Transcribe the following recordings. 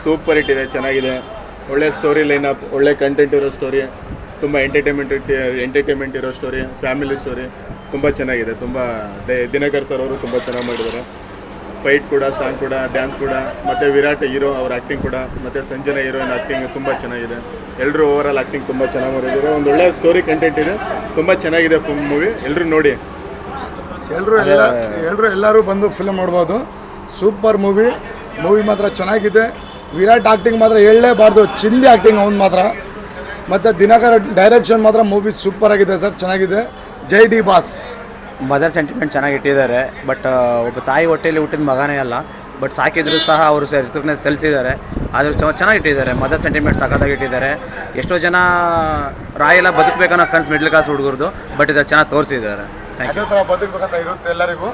Super hit ಇದೆ, ಚೆನ್ನಾಗಿದೆ. ಒಳ್ಳೆ ಸ್ಟೋರಿ ಲೈನ್ ಅಪ್, ಒಳ್ಳೆ ಕಂಟೆಂಟ್ ಇರೋ ಸ್ಟೋರಿ, ತುಂಬ ಎಂಟರ್ಟೈನ್ಮೆಂಟ್ ಇರೋ ಸ್ಟೋರಿ, ಫ್ಯಾಮಿಲಿ ಸ್ಟೋರಿ ತುಂಬ ಚೆನ್ನಾಗಿದೆ. ತುಂಬ ದಿನಕರ್ ಸರ್ ಅವರು ತುಂಬ ಚೆನ್ನಾಗಿ ಮಾಡಿದ್ದಾರೆ. ಫೈಟ್ ಕೂಡ, ಸಾಂಗ್ ಕೂಡ, ಡ್ಯಾನ್ಸ್ ಕೂಡ, ಮತ್ತು ವಿರಾಟ್ ಹೀರೋ ಅವ್ರ ಆ್ಯಕ್ಟಿಂಗ್ ಕೂಡ, ಮತ್ತು ಸಂಜನಾ ಹೀರೋಯಿನ್ ಆ್ಯಕ್ಟಿಂಗ್ ತುಂಬ ಚೆನ್ನಾಗಿದೆ. ಎಲ್ಲರೂ ಓವರಾಲ್ ಆ್ಯಕ್ಟಿಂಗ್ ತುಂಬ ಚೆನ್ನಾಗಿ ಮಾಡಿದ್ದಾರೆ. ಒಂದು ಒಳ್ಳೆ ಸ್ಟೋರಿ ಕಂಟೆಂಟ್ ಇದೆ, ತುಂಬ ಚೆನ್ನಾಗಿದೆ ಮೂವಿ. ಎಲ್ಲರೂ ನೋಡಿ, ಎಲ್ಲರೂ ಬಂದು ಫಿಲ್ಮ್ ನೋಡ್ಬೋದು. ಸೂಪರ್ ಮೂವಿ ಮಾತ್ರ ಚೆನ್ನಾಗಿದೆ. ವಿರಾಟ್ ಆ್ಯಕ್ಟಿಂಗ್ ಮಾತ್ರ ಹೇಳಲೇಬಾರ್ದು, ಚಿಂದಿ ಆ್ಯಕ್ಟಿಂಗ್ ಅವ್ನು ಮಾತ್ರ. ಮತ್ತು ದಿನಕರ್ ಡೈರೆಕ್ಷನ್ ಮಾತ್ರ ಮೂವಿ ಸೂಪರ್ ಆಗಿದೆ ಸರ್, ಚೆನ್ನಾಗಿದೆ. ಜೈ ಡಿ ಬಾಸ್. ಮದರ್ ಸೆಂಟಿಮೆಂಟ್ ಚೆನ್ನಾಗಿ ಇಟ್ಟಿದ್ದಾರೆ. ಬಟ್ ಒಬ್ಬ ತಾಯಿ ಹೊಟ್ಟೆಯಲ್ಲಿ ಹುಟ್ಟಿದ ಮಗನೇ ಅಲ್ಲ, ಬಟ್ ಸಾಕಿದ್ರು ಸಹ ಅವರು ಸೆಲ್ಸಿದ್ದಾರೆ. ಆದರೂ ಚೆನ್ನಾಗಿ ಇಟ್ಟಿದ್ದಾರೆ. ಮದರ್ ಸೆಂಟಿಮೆಂಟ್ ಸಖತ್ತಾಗಿ ಇಟ್ಟಿದ್ದಾರೆ. ಎಷ್ಟೋ ಜನ ರಾಯೆಲ್ಲ ಬದುಕಬೇಕನ್ನೋ ಕನಸು ಮಿಡ್ಲ್ ಕ್ಲಾಸ್ ಹುಡುಗರದು, ಬಟ್ ಇದು ಚೆನ್ನಾಗಿ ತೋರಿಸಿದ್ದಾರೆ. ಅದೇ ಥರ ಬದುಕಬೇಕಂತ ಇರುತ್ತೆ ಎಲ್ಲರಿಗೂ,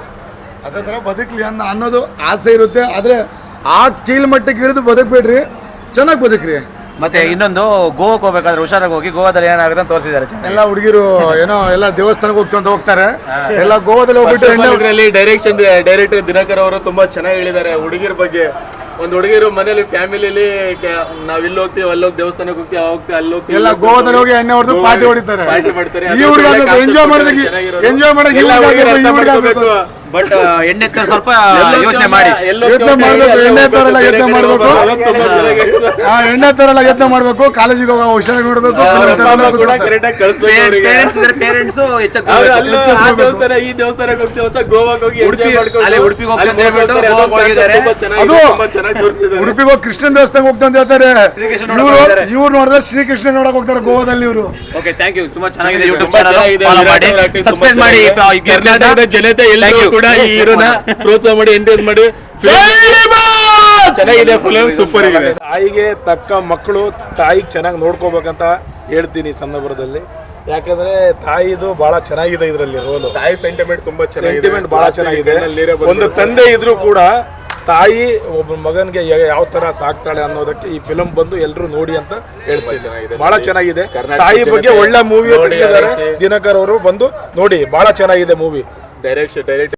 ಅದೇ ಥರ ಬದುಕಲಿ ಅನ್ನೋದು ಆಸೆ ಇರುತ್ತೆ. ಆದರೆ ಆ ಕೀಳ್ಮಟ್ಟಕ್ಕೆ ಇಳಿದು ಬದುಕಬೇಡ್ರಿ, ಚೆನ್ನಾಗಿ ಬದುಕ್ರಿ. ಮತ್ತೆ ಇನ್ನೊಂದು, ಗೋವಾಕ್ಕೆ ಹೋಗ್ಬೇಕಾದ್ರೆ ಹುಷಾರಾಗಿ ಹೋಗಿ, ಗೋವಾದಲ್ಲಿ ಏನಾಗುತ್ತೆ ಅಂತ ತೋರಿಸಿದ್ದಾರೆ. ಎಲ್ಲ ಹುಡುಗಿರು ಏನೋ ಎಲ್ಲ ದೇವಸ್ಥಾನಕ್ಕೆ ಹೋಗ್ತಾರೆ, ಎಲ್ಲ ಗೋವಾದಲ್ಲಿ ಹೋಗ್ಬಿಟ್ಟು. ಡೈರೆಕ್ಟರ್ ದಿನಕರ್ ಅವರು ತುಂಬಾ ಚೆನ್ನಾಗಿ ಹೇಳಿದ್ದಾರೆ ಹುಡುಗಿರ ಬಗ್ಗೆ. ಒಂದು ಹುಡುಗಿರು ಮನೇಲಿ ಫ್ಯಾಮಿಲಿಲಿ ನಾವ್ ಇಲ್ಲಿ ಹೋಗ್ತೀವಿ, ಅಲ್ಲಿ ಹೋಗಿ ದೇವಸ್ಥಾನಕ್ಕೆ ಹೋಗ್ತೀವಿ, ಅಲ್ಲಿ ಹೋಗ್ತೀವಿ, ಎಲ್ಲ ಗೋವಾದಲ್ಲಿ ಹೋಗಿ ಎಣ್ಣೆ ಹೊಡೆದು ಪಾರ್ಟಿ ಹೊಡಿತಾರೆ. ಈ ಹುಡುಗ ಎಂಜಾಯ್ ಮಾಡೋದಕ್ಕೆ ಬಟ್ ಎಣ್ಣೆ ಸ್ವಲ್ಪ ಯೋಚನೆ ಮಾಡಿ, ಎಣ್ಣೆ ತರಲ್ಲ ಯತ್ನ ಮಾಡ್ಬೇಕು. ಕಾಲೇಜಿಗೆ ಹೋಗೋ ಹುಷಾರಾಗಿ ನೋಡ್ಬೇಕು. ಪೇರೆಂಟ್ಸ್ ಈ ದೇವಸ್ಥಾನಕ್ಕೆ ಹೋಗ್ತೀವಿ ಅಂತ ಗೋವಾಗೆ ಹೋಗಿ ಉಡುಪಿಗೆ ಹೋಗಿ ಕೃಷ್ಣನ್ ದೇವಸ್ಥಾನಕ್ಕೆ ಹೋಗ್ತಾ ಅಂತ ಹೇಳ್ತಾರೆ. ಇವ್ರು ನೋಡಿದ್ರೆ ಶ್ರೀಕೃಷ್ಣ ನೋಡಕ್ ಹೋಗ್ತಾರೆ ಗೋವಾದಲ್ಲಿ ಇವರು. Okay, thank you. ತುಂಬಾ ಚೆನ್ನಾಗಿದೆ. ಯೂಟ್ಯೂಬ್ ಚಾನಲ್ ಫಾಲೋ ಮಾಡಿ, ಸಬ್ಸ್ಕ್ರೈಬ್ ಮಾಡಿ. ಜನತೆ ಎಲ್ಲರೂ ಕೂಡ ಈ ಹೀರೋನ ಪ್ರೋತ್ಸಾಹ ಮಾಡಿ, ಎಂಕರೇಜ್ ಮಾಡಿ. ಚೆನ್ನಾಗಿದೆ ಫಿಲ್ಮ್, ಸೂಪರ್ ಆಗಿದೆ. ತಾಯಿಗೆ ತಕ್ಕ ಮಕ್ಕಳು ತಾಯಿಗೆ ಚೆನ್ನಾಗಿ ನೋಡ್ಕೋಬೇಕಂತ ಹೇಳ್ತೀನಿ ಈ ಸಂದರ್ಭದಲ್ಲಿ. ಯಾಕಂದ್ರೆ ತಾಯಿದು ಬಹಳ ಚೆನ್ನಾಗಿದೆ ಇದರಲ್ಲಿ ರೋಲು. ತಾಯಿ ಸೆಂಟಿಮೆಂಟ್ ತುಂಬಾ ಸೆಂಟಿಮೆಂಟ್ ಬಹಳ ಚೆನ್ನಾಗಿದೆ. ಒಂದು ತಂದೆ ಇದ್ರೂ ಕೂಡ ತಾಯಿ ಒಬ್ಬ ಮಗನಿಗೆ ಯಾವ ತರ ಸಾಕ್ತಾಳೆ ಅನ್ನೋದಕ್ಕೆ ಈ ಫಿಲಂ ಬಂದು ಎಲ್ಲರೂ ನೋಡಿ ಅಂತ ಹೇಳ್ತೀನಿ. ಬಹಳ ಚೆನ್ನಾಗಿದೆ. ತಾಯಿ ಬಗ್ಗೆ ಒಳ್ಳೆ ಮೂವಿ ದಿನಕರ್ ಅವರು ಬಂದು ನೋಡಿ, ಬಹಳ ಚೆನ್ನಾಗಿದೆ ಮೂವಿ. ಡೈರೆಕ್ಟ್